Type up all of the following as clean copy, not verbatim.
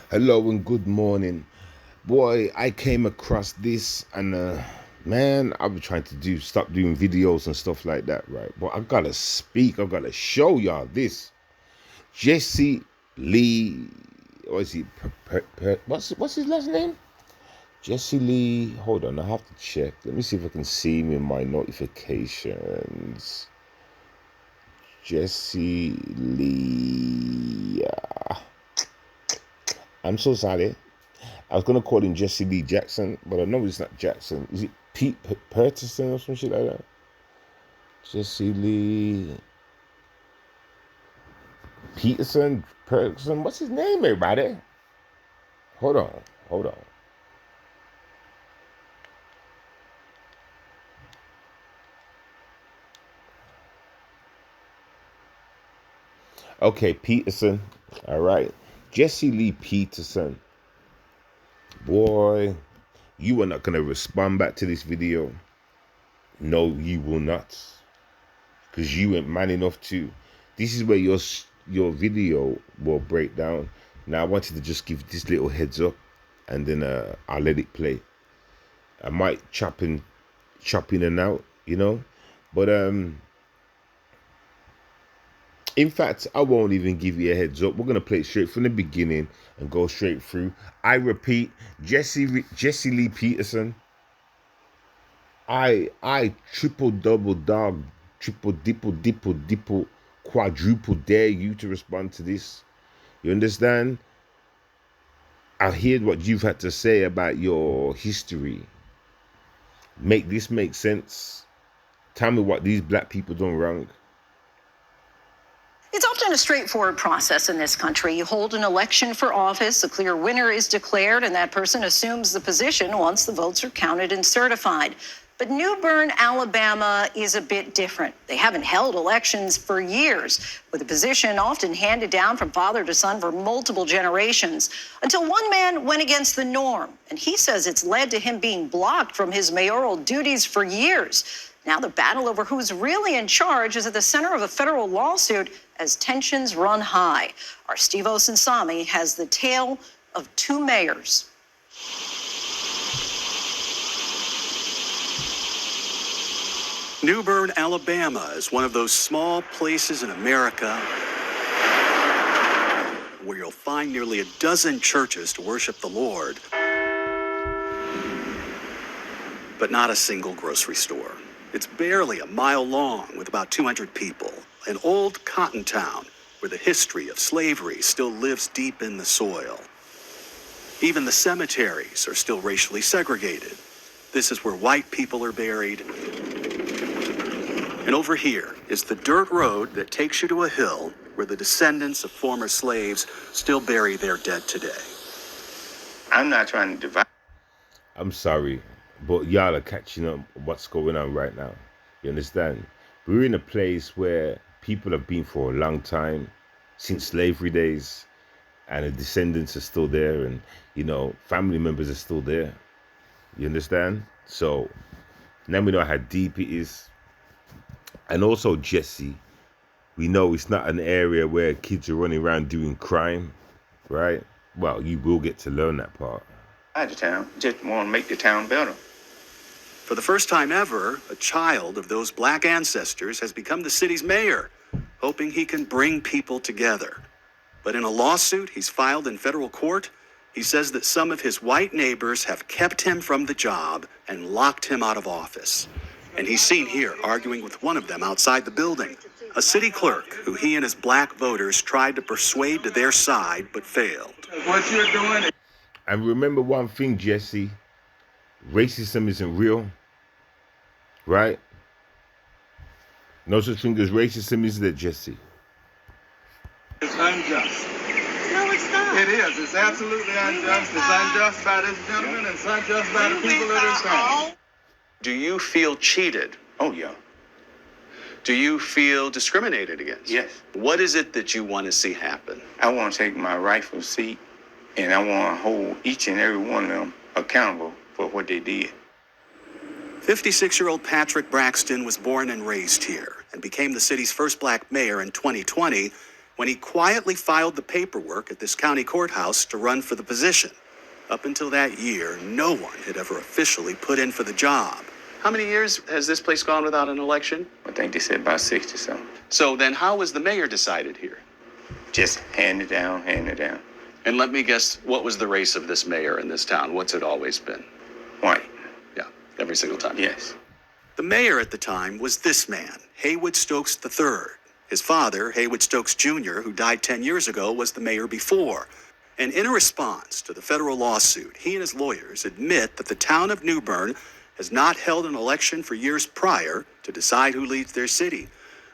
Hello and good morning. Boy, I came across this and man, I've been trying to stop doing videos and stuff like that, right? But I gotta speak, I gotta show y'all this. Jesse Lee, what is he? What's his last name? Jesse Lee. Hold on, I have to check. Let me see if I can see him in my notifications. Jesse Lee. I'm so sorry. I was gonna call him Jesse Lee Jackson, but I know it's not Jackson. Is it Peterson or some shit like that? Jesse Lee Peterson. What's his name, everybody? Hold on. Okay, Peterson. All right, Jesse Lee Peterson. Boy, you are not gonna respond back to this video. No, you will not, because you ain't man enough to. This is where your video will break down. Now I wanted to just give this little heads up, and then I'll let it play. I might chop in and out, but in fact, I won't even give you a heads up. We're gonna play it straight from the beginning and go straight through. I repeat, Jesse Lee Peterson. I triple double dog, triple dipple, quadruple dare you to respond to this. You understand? I hear what you've had to say about your history. Make this make sense. Tell me what these black people done wrong. It's often a straightforward process in this country. You hold an election for office, a clear winner is declared, and that person assumes the position once the votes are counted and certified. But New Bern, Alabama is a bit different. They haven't held elections for years, with the position often handed down from father to son for multiple generations, until one man went against the norm. And he says it's led to him being blocked from his mayoral duties for years. Now the battle over who's really in charge is at the center of a federal lawsuit as tensions run high. Our Steve Osinsami has the tale of two mayors. New Bern, Alabama is one of those small places in America where you'll find nearly a dozen churches to worship the Lord, but not a single grocery store. It's barely a mile long with about 200 people, an old cotton town where the history of slavery still lives deep in the soil. Even the cemeteries are still racially segregated. This is where white people are buried. And over here is the dirt road that takes you to a hill where the descendants of former slaves still bury their dead today. I'm not trying to divide. I'm sorry, but y'all are catching up what's going on right now. You understand? We're in a place where people have been for a long time, since slavery days, and the descendants are still there, and family members are still there. You understand? So now we know how deep it is. And also, Jesse, we know it's not an area where kids are running around doing crime, right? Well, you will get to learn that part. The town, just want to make the town better. For the first time ever, a child of those black ancestors has become the city's mayor, hoping he can bring people together. But in a lawsuit he's filed in federal court, he says that some of his white neighbors have kept him from the job and locked him out of office. And he's seen here arguing with one of them outside the building, a city clerk who he and his black voters tried to persuade to their side but failed. What you're doing. And remember one thing, Jesse, racism isn't real, right? No such thing as racism, is there, Jesse? It's unjust. No, it's not. It is. It's absolutely unjust. It's unjust by this gentleman, and it's unjust by the people of this town. Do you feel cheated? Oh, yeah. Do you feel discriminated against? Yes. What is it that you want to see happen? I want to take my rightful seat, and I want to hold each and every one of them accountable for what they did. 56-year-old Patrick Braxton was born and raised here and became the city's first black mayor in 2020 when he quietly filed the paperwork at this county courthouse to run for the position. Up until that year, no one had ever officially put in for the job. How many years has this place gone without an election? I think they said about 60 something. So then how was the mayor decided here? Just hand it down, hand it down. And let me guess, what was the race of this mayor in this town? What's it always been? White. Yeah, every single time. Yes. The mayor at the time was this man, Haywood Stokes III. His father, Haywood Stokes Jr., who died 10 years ago, was the mayor before. And in a response to the federal lawsuit, he and his lawyers admit that the town of New Bern has not held an election for years prior to decide who leads their city.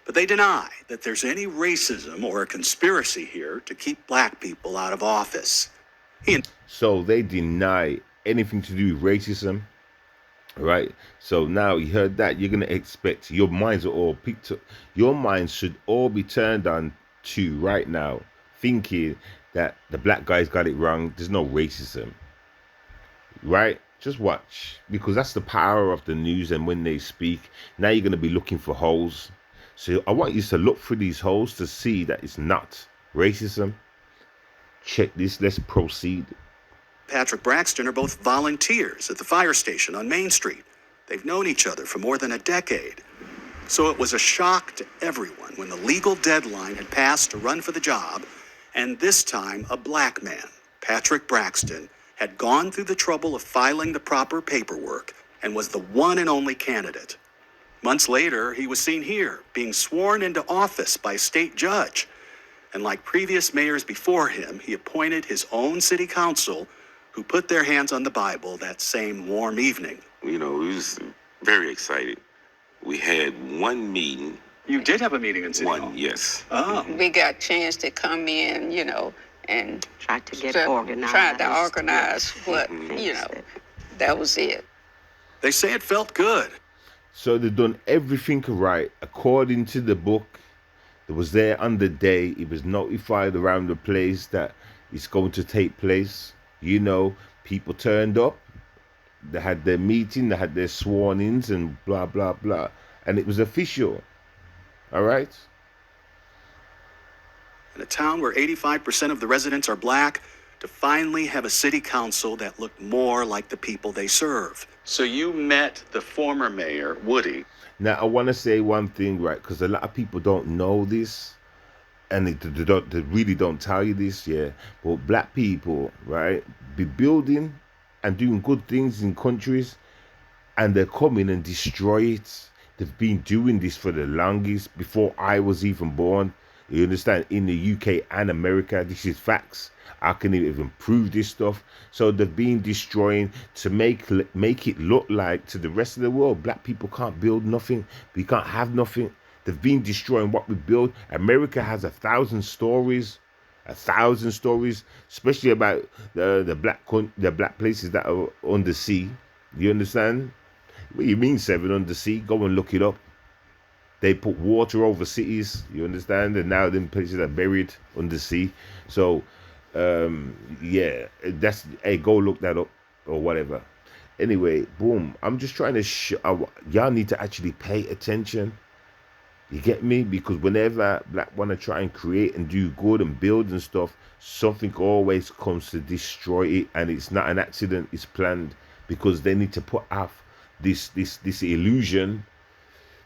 But they deny that there's any racism or a conspiracy here to keep black people out of office. So they deny anything to do with racism, right? So now you heard that, you're gonna expect your minds are all picked up. Your minds should all be turned on to right now, thinking that the black guys got it wrong. There's no racism, right? Just watch, because that's the power of the news. And when they speak, now you're gonna be looking for holes. So I want you to look through these holes to see that it's not racism. Check this. Let's proceed. Patrick Braxton are both volunteers at the fire station on Main Street. They've known each other for more than a decade. So it was a shock to everyone when the legal deadline had passed to run for the job, and this time a black man, Patrick Braxton, had gone through the trouble of filing the proper paperwork and was the one and only candidate. Months later, he was seen here, being sworn into office by a state judge. And like previous mayors before him, he appointed his own city council, who put their hands on the Bible that same warm evening. You know, we was very excited. We had one meeting. You did have a meeting in City Hall? One, yes. Oh. We got a chance to come in, and Tried to get tried organized. to organize what, that was it. They say it felt good. So they've done everything right according to the book. It was there on the day. It was notified around the place that it's going to take place. People turned up. They had their meeting. They had their sworn-ins and blah, blah, blah. And it was official. All right? In a town where 85% of the residents are black, to finally have a city council that looked more like the people they serve. So you met the former mayor, Woody. Now, I want to say one thing, right? Because a lot of people don't know this. And they really don't tell you this, yeah. But black people, right, be building and doing good things in countries, and they come in and destroy it. They've been doing this for the longest, before I was even born. You understand? In the UK and America, this is facts. I can even prove this stuff. So they've been destroying to make it look like to the rest of the world, black people can't build nothing. We can't have nothing. They've been destroying what we build. America has 1,000 stories, 1,000 stories, especially about the black places that are on the sea. You understand? What do you mean 7 on the sea? Go and look it up. They put water over cities. You understand? And now them places are buried under sea. So, yeah, hey, go look that up or whatever. Anyway, boom. I'm just trying to y'all need to actually pay attention. You get me? Because whenever black want to try and create and do good and build and stuff, something always comes to destroy it, and it's not an accident. It's planned, because they need to put off this illusion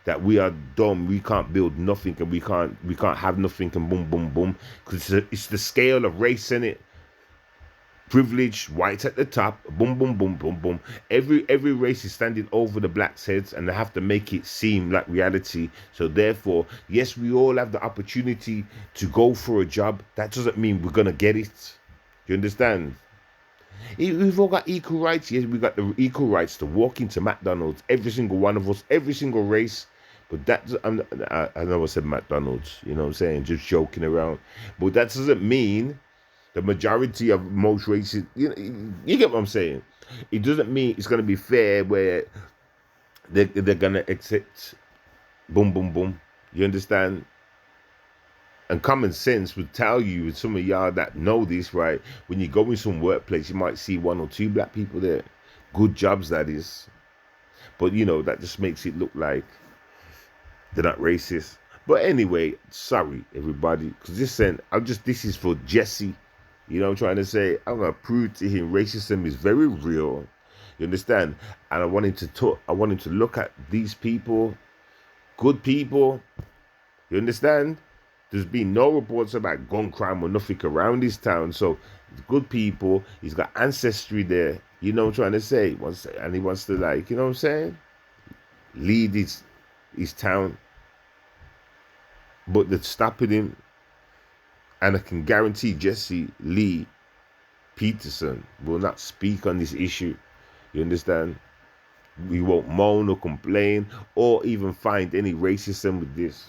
that we are dumb, we can't build nothing, and we can't have nothing, and boom, boom, boom. Because it's the scale of race, in it. Privilege, whites at the top, boom, boom, boom, boom, boom. Every race is standing over the blacks' heads, and they have to make it seem like reality. So therefore, yes, we all have the opportunity to go for a job. That doesn't mean we're gonna get it. You understand? We've all got equal rights. Yes, we got the equal rights to walk into McDonald's. Every single one of us, every single race. But I know I said McDonald's. You know what I'm saying? Just joking around. But that doesn't mean the majority of most races, you get what I'm saying? It doesn't mean it's going to be fair where they're going to accept boom, boom, boom. You understand? And common sense would tell you, some of y'all that know this, right? When you go in some workplace, you might see 1 or 2 black people there. Good jobs, that is. But, that just makes it look like they're not racist. But anyway, sorry everybody, because this is for Jesse. You know what I'm trying to say? I'm gonna prove to him racism is very real. You understand? And I want him to look at these people, good people. You understand? There's been no reports about gun crime or nothing around this town. So good people. He's got ancestry there. You know what I'm trying to say? And he wants to, like, you know what I'm saying? Lead his town. But they're stopping him. And I can guarantee Jesse Lee Peterson will not speak on this issue. You understand? We won't moan or complain or even find any racism with this.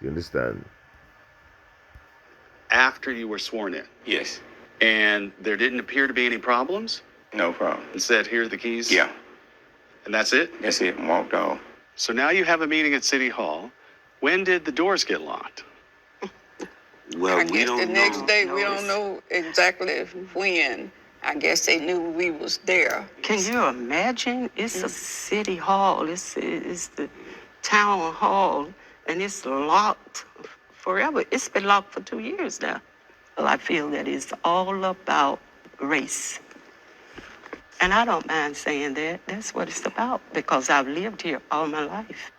You understand? After you were sworn in, Yes. and there didn't appear to be any problems, No problem. and said, "Here are the keys." Yeah. And that's it? That's it. Walked off. So now you have a meeting at City Hall. When did the doors get locked? Well, I we guess don't the next know. day, we don't know exactly when. I guess they knew we was there. Can you imagine? It's a city hall. It's the town hall, and it's locked forever. It's been locked for 2 years now. Well, I feel that it's all about race. And I don't mind saying that. That's what it's about, because I've lived here all my life.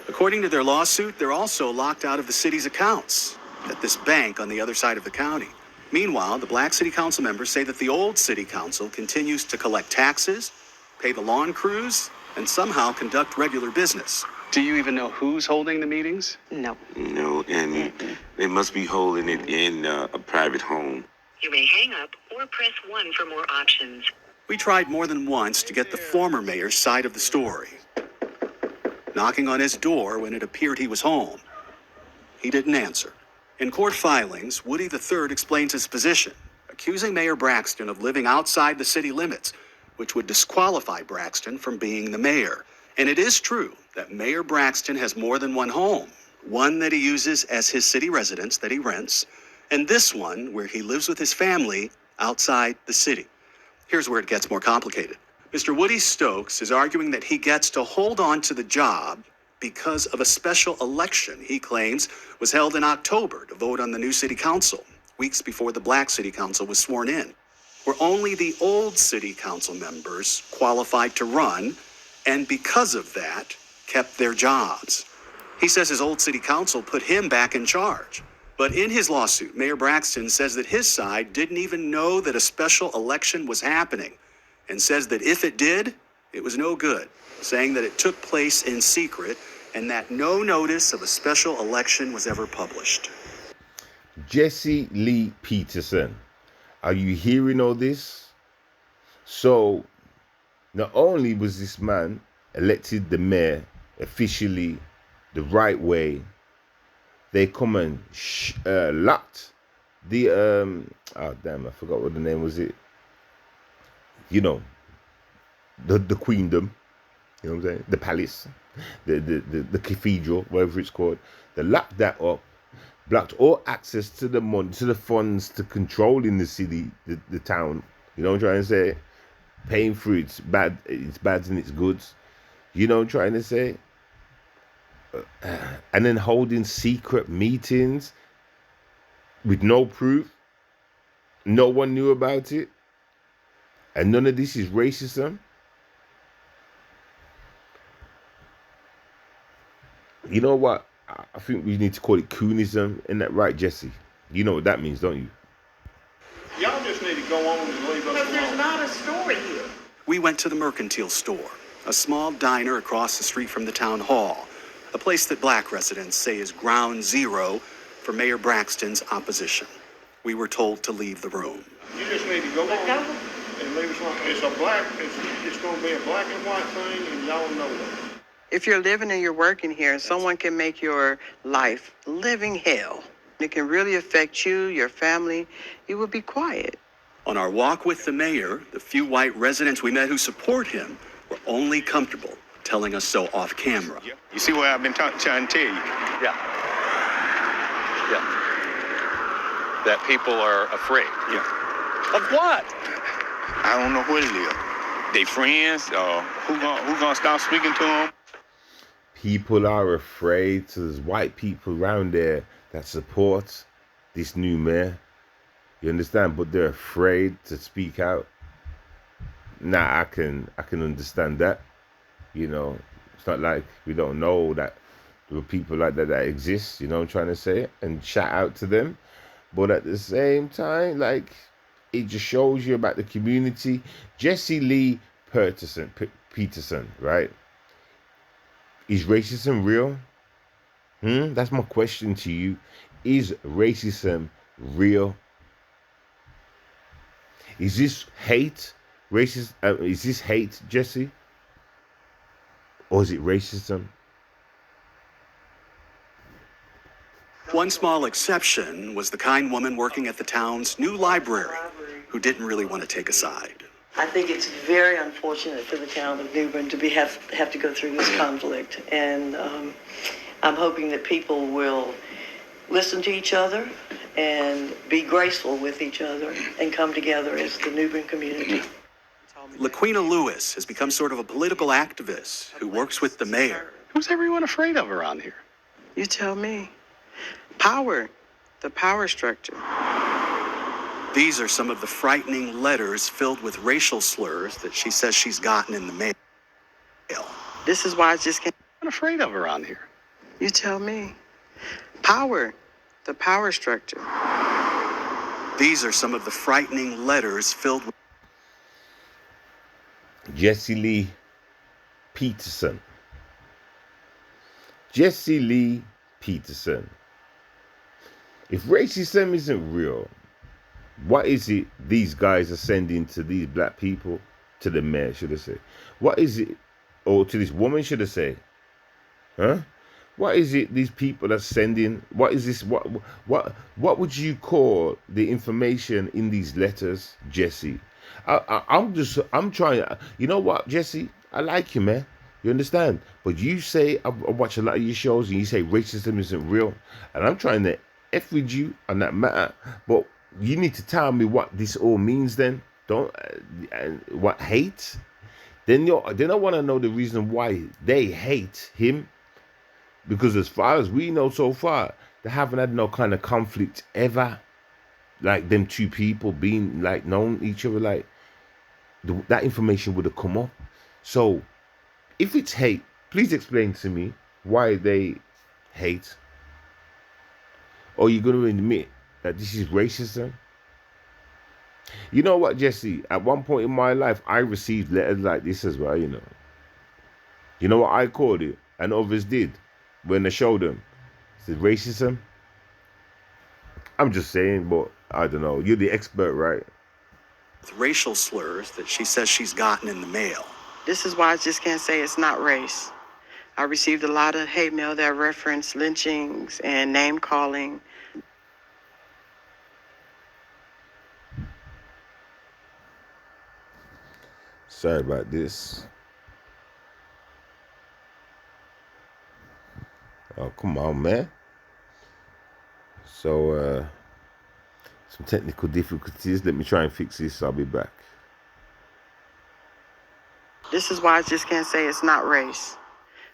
According to their lawsuit, they're also locked out of the city's accounts at this bank on the other side of the county. Meanwhile, the black city council members say that the old city council continues to collect taxes, pay the lawn crews, and somehow conduct regular business. Do you even know who's holding the meetings? No. No, and they must be holding it in a private home. You may hang up or press 1 for more options. We tried more than once to get the former mayor's side of the story, knocking on his door when it appeared he was home. He didn't answer. In court filings, Woody III explains his position, accusing Mayor Braxton of living outside the city limits, which would disqualify Braxton from being the mayor. And it is true that Mayor Braxton has more than one home, one that he uses as his city residence that he rents, and this one where he lives with his family outside the city. Here's where it gets more complicated. Mr. Woody Stokes is arguing that he gets to hold on to the job because of a special election he claims was held in October to vote on the new city council, weeks before the black city council was sworn in, where only the old city council members qualified to run, and because of that, kept their jobs. He says his old city council put him back in charge. But in his lawsuit, Mayor Braxton says that his side didn't even know that a special election was happening, and says that if it did, it was no good, saying that it took place in secret and that no notice of a special election was ever published. Jesse Lee Peterson, are you hearing all this? So, not only was this man elected the mayor officially the right way, they come and locked the oh damn, I forgot what the name was. It, you know, the queendom, you know what I'm saying, the palace, the cathedral, whatever it's called. They locked that up, blocked all access to the money, to the funds, to controlling the city, the town. You know what I'm trying to say? Paying for its bad and its goods. You know what I'm trying to say? And then holding secret meetings with no proof. No one knew about it. And none of this is racism. You know what? I think we need to call it coonism. Isn't that right, Jesse? You know what that means, don't you? Y'all just need to go on and leave us alone. But there's not a story here. We went to the Mercantile Store, a small diner across the street from the town hall, a place that black residents say is ground zero for Mayor Braxton's opposition. We were told to leave the room. You just need to go on and leave us alone. It's going to be a black and white thing, and y'all know that. If you're living and you're working here, someone can make your life living hell. It can really affect you, your family. You will be quiet. On our walk with the mayor, the few white residents we met who support him were only comfortable telling us so off camera. You see what I've been trying to tell you? Yeah. That people are afraid. Yeah. Of what? I don't know what it is. They friends, or who gonna stop speaking to them? people are afraid. So there's white people around there that support this new mayor. You understand? But they're afraid to speak out. Now I can understand that. You know, it's not like we don't know that there are people like that exist. You know what I'm trying to say? And shout out to them. But at the same time, like, it just shows you about the community. Jesse Lee Peterson, right? Is racism real? That's my question to you. Is racism real? Is this hate? Is this hate, Jesse? Or is it racism? One small exception was the kind woman working at the town's new library who didn't really want to take a side. I think it's very unfortunate for the town of New Bern to have to go through this conflict. And I'm hoping that people will listen to each other and be graceful with each other and come together as the New Bern community. Laquina Lewis has become sort of a political activist who works with the mayor. Who's everyone afraid of around here? You tell me. Power, the power structure. These are some of the frightening letters filled with racial slurs that she says she's gotten in the mail. This is why I just can't. Who's afraid of around here? You tell me. Power, the power structure. These are some of the frightening letters filled with Jesse Lee Peterson. Jesse Lee Peterson. If racism isn't real, what is it these guys are sending to these black people, to the mayor, should I say? What is it, or to this woman, should I say? Huh? What is it these people are sending? What is this? What would you call the information in these letters, Jesse? I'm trying. You know what, Jesse? I like you, man. You understand? But you say, I watch a lot of your shows, and you say racism isn't real, and I'm trying to F with you on that matter. But you need to tell me what this all means. Then don't what hate? Then I want to know the reason why they hate him. Because as far as we know so far, they haven't had no kind of conflict ever. Like them two people being like known each other, like that information would have come up. So if it's hate, please explain to me why they hate. Or you're going to admit that this is racism? You know what, Jesse? At one point in my life, I received letters like this as well, you know. You know what I called it? And others did. When I showed them. It's racism. I'm just saying, but I don't know. You're the expert, right? Racial slurs that she says she's gotten in the mail. This is why I just can't say it's not race. I received a lot of hate mail that reference lynchings and name calling. Sorry about this. Oh, come on, man. So, some technical difficulties. Let me try and fix this. I'll be back. This is why I just can't say it's not race.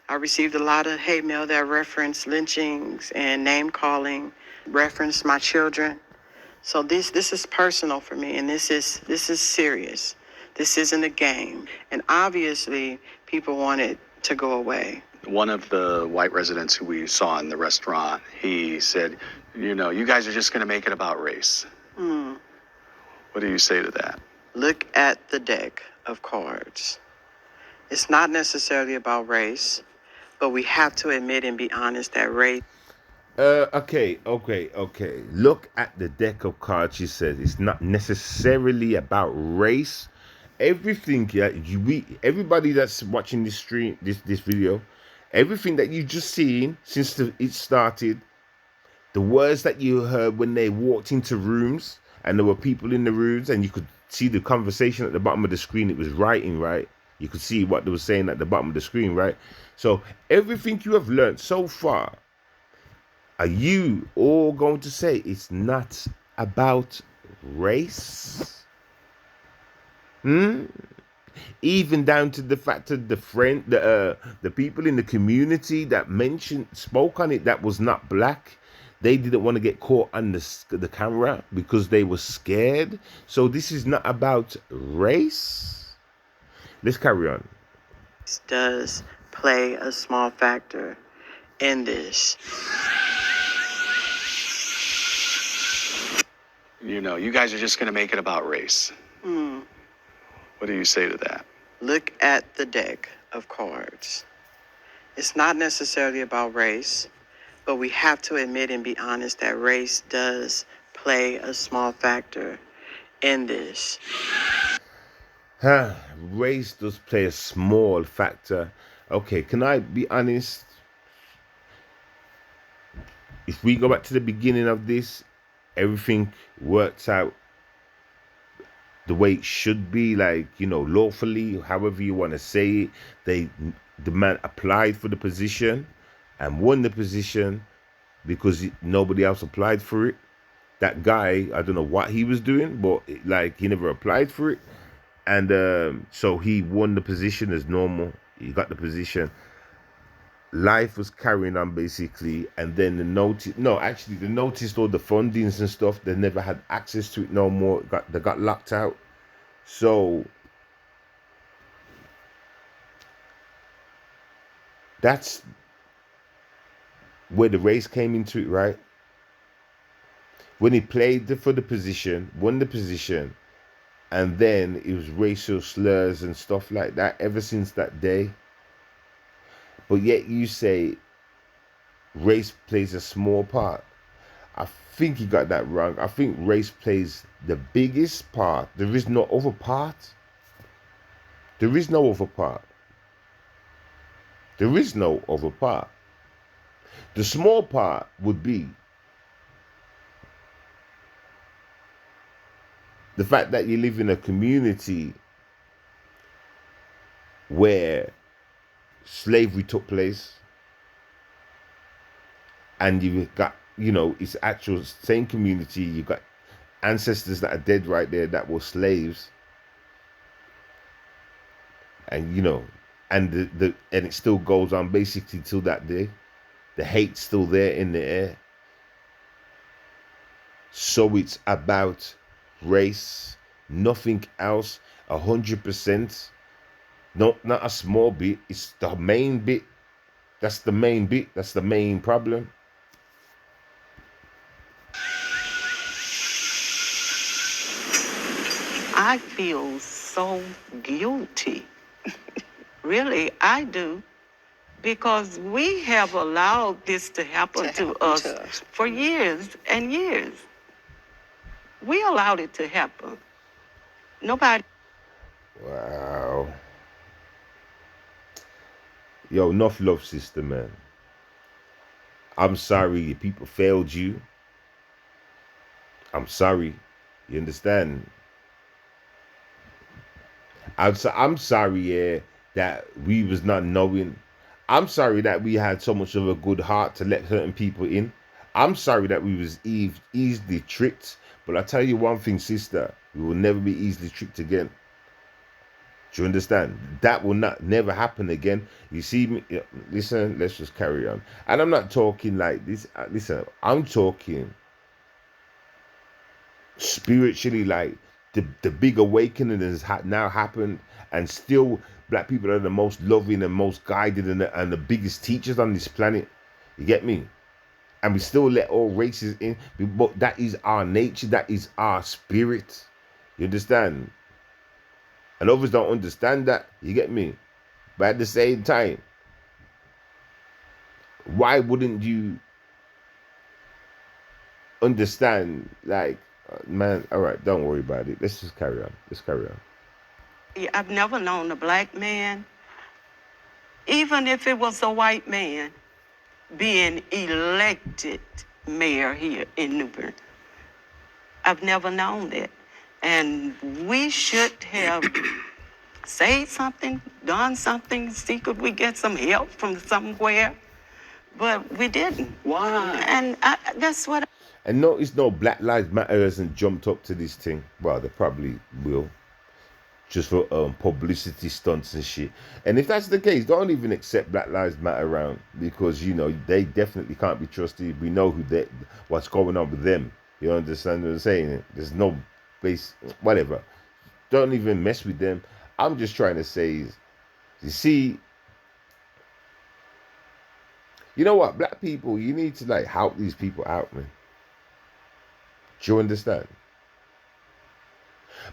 I received a lot of hate mail that reference lynchings and name calling, reference my children. So this is personal for me, and this is serious. This isn't a game. And obviously, people want it to go away. One of the white residents who we saw in the restaurant, he said, you know, you guys are just going to make it about race. What do you say to that? Look at the deck of cards. It's not necessarily about race, but we have to admit and be honest that race. Okay. Look at the deck of cards, she says. It's not necessarily about race. Everything everybody that's watching this stream, this video, everything that you just seen since it started, the words that you heard when they walked into rooms and there were people in the rooms and you could see the conversation at the bottom of the screen, it was writing, right? You could see what they were saying at the bottom of the screen, right? So everything you have learned so far, are you all going to say it's not about race? even down to the fact that the people in the community that spoke on it that was not black, they didn't want to get caught on the camera because they were scared. So this is not about race. Let's carry on. Does play a small factor in this. You know, you guys are just going to make it about race. What do you say to that? Look at the deck of cards. It's not necessarily about race, but we have to admit and be honest that race does play a small factor in this. Race does play a small factor. Okay, can I be honest? If we go back to the beginning of this, everything works out the way it should be, like, you know, lawfully, however you want to say it. The man applied for the position and won the position because nobody else applied for it. That guy, I don't know what he was doing, but like, he never applied for it. And so he won the position as normal. He got the position. Life was carrying on basically, and then they noticed all the fundings and stuff. They never had access to it no more. They got locked out. So that's where the race came into it, right? When he played for the position, won the position, and then it was racial slurs and stuff like that ever since that day. But yet you say race plays a small part. I think you got that wrong. I think race plays the biggest part. There is no other part. There is no other part. There is no other part. The small part would be the fact that you live in a community where slavery took place, and you've got, you know, it's actual same community. You've got ancestors that are dead right there that were slaves, and you know, and and it still goes on basically till that day. The hate's still there in the air. So it's about race, nothing else. 100%. No, not a small bit. It's the main bit. That's the main bit. That's the main problem. I feel so guilty. Really, I do. Because we have allowed this to happen to us for years and years. We allowed it to happen. Nobody. Wow. Yo, enough love, sister, man. I'm sorry people failed you. I'm sorry. You understand? I'm sorry, yeah, that we was not knowing. I'm sorry that we had so much of a good heart to let certain people in. I'm sorry that we was easily tricked. But I tell you one thing, sister, we will never be easily tricked again. Do you understand? That will never happen again. You see me? Listen, let's just carry on. And I'm not talking like this. Listen, I'm talking spiritually, like the big awakening has now happened, and still black people are the most loving and most guided and the biggest teachers on this planet. You get me? And we still let all races in, but that is our nature. That is our spirit. You understand? And others don't understand that. You get me? But at the same time, why wouldn't you understand? Like, man, all right, don't worry about it. Let's just carry on. Let's carry on. I've never known a black man, even if it was a white man, being elected mayor here in New Bern. I've never known that. And we should have said something, done something, see could we get some help from somewhere. But we didn't. Why? And that's what. And notice no Black Lives Matter hasn't jumped up to this thing. Well, they probably will. just for publicity stunts and shit. And if that's the case, don't even accept Black Lives Matter around, because you know they definitely can't be trusted. We know what's going on with them. You understand what I'm saying? There's no base, whatever. Don't even mess with them. I'm just trying to say is, you see, you know what, black people, you need to like help these people out, man. Do you understand?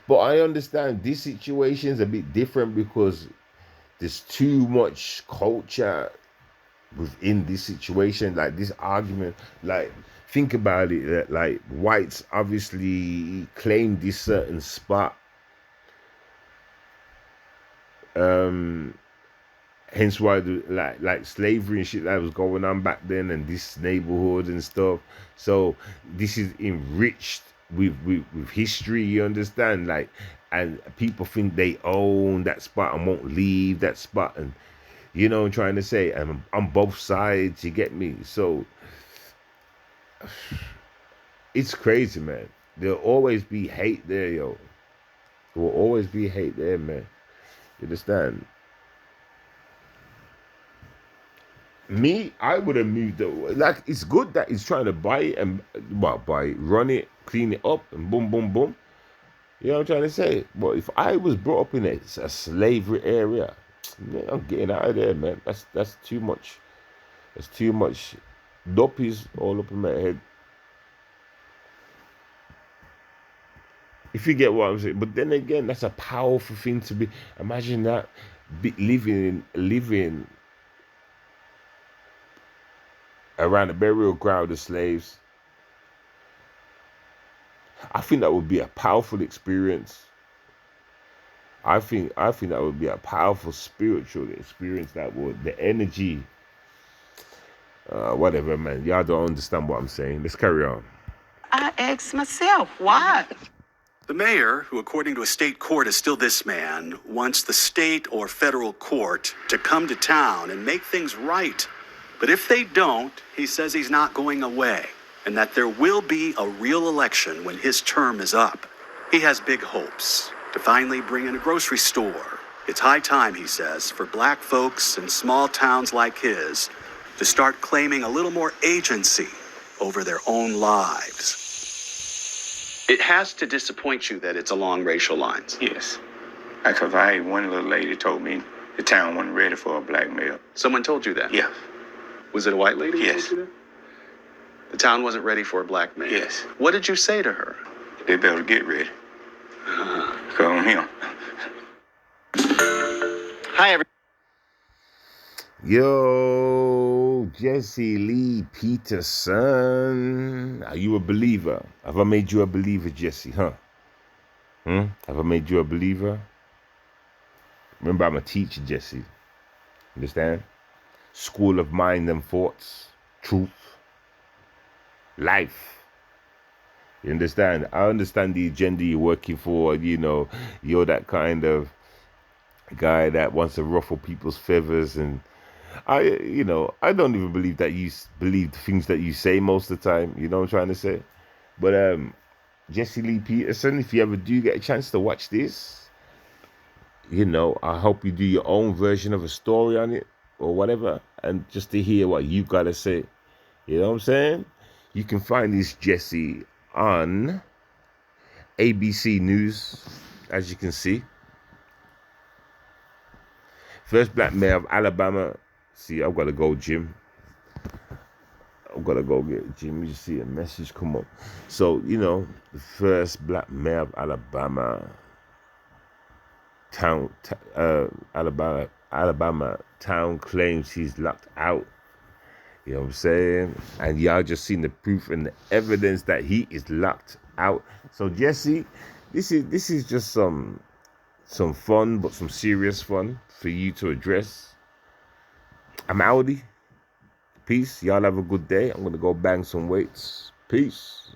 But I understand this situation is a bit different because there's too much culture within this situation. Like this argument, like think about it, that like whites obviously claim this certain spot. Hence why the like slavery and shit that was going on back then, and this neighborhood and stuff. So this is enriched with history, you understand? Like, and people think they own that spot and won't leave that spot, and you know what I'm trying to say, and on both sides, you get me? So it's crazy, man. There'll always be hate there, yo. There will always be hate there, man. You understand? Me, I would have moved it. Like, it's good that he's trying to buy it and run it, clean it up, and boom, boom, boom. You know what I'm trying to say? But if I was brought up in a slavery area, man, I'm getting out of there, man. That's too much. That's too much doppies all up in my head. If you get what I'm saying. But then again, that's a powerful thing to be. Imagine that, living around the burial ground of slaves. I think that would be a powerful experience. I think that would be a powerful spiritual experience. That would, the energy, whatever, man. Y'all don't understand what I'm saying. Let's carry on. I asked myself, why? The mayor, who according to a state court is still this man, wants the state or federal court to come to town and make things right. But if they don't, he says he's not going away, and that there will be a real election when his term is up. He has big hopes to finally bring in a grocery store. It's high time, he says, for black folks in small towns like his to start claiming a little more agency over their own lives. It has to disappoint you that it's along racial lines. Yes. Because I had one little lady told me the town wasn't ready for a black male. Someone told you that? Yeah. Was it a white lady? Yes. Who told you that? The town wasn't ready for a black man? Yes. What did you say to her? They better get ready. Call on him. Hi, everyone. Yo, Jesse Lee Peterson. Are you a believer? Have I made you a believer, Jesse? Huh? Have I made you a believer? Remember, I'm a teacher, Jesse. Understand? School of mind and thoughts. Truth. Life. You understand? I understand the agenda you're working for. You know, you're that kind of guy that wants to ruffle people's feathers, and I don't even believe that you believe the things that you say most of the time. You know what I'm trying to say? But Jesse Lee Peterson, if you ever do get a chance to watch this, you know, I hope you do your own version of a story on it or whatever, and just to hear what you gotta say. You know what I'm saying? You can find this Jesse on ABC News, as you can see. First black mayor of Alabama. See, I've got to go, Jim. I've got to go get Jim. You see a message come up. So, you know, the first black mayor of Alabama Alabama town claims he's locked out. You know what I'm saying? And y'all just seen the proof and the evidence that he is locked out. So Jesse, this is just some fun, but some serious fun for you to address. I'm outie. Peace. Y'all have a good day. I'm gonna go bang some weights. Peace.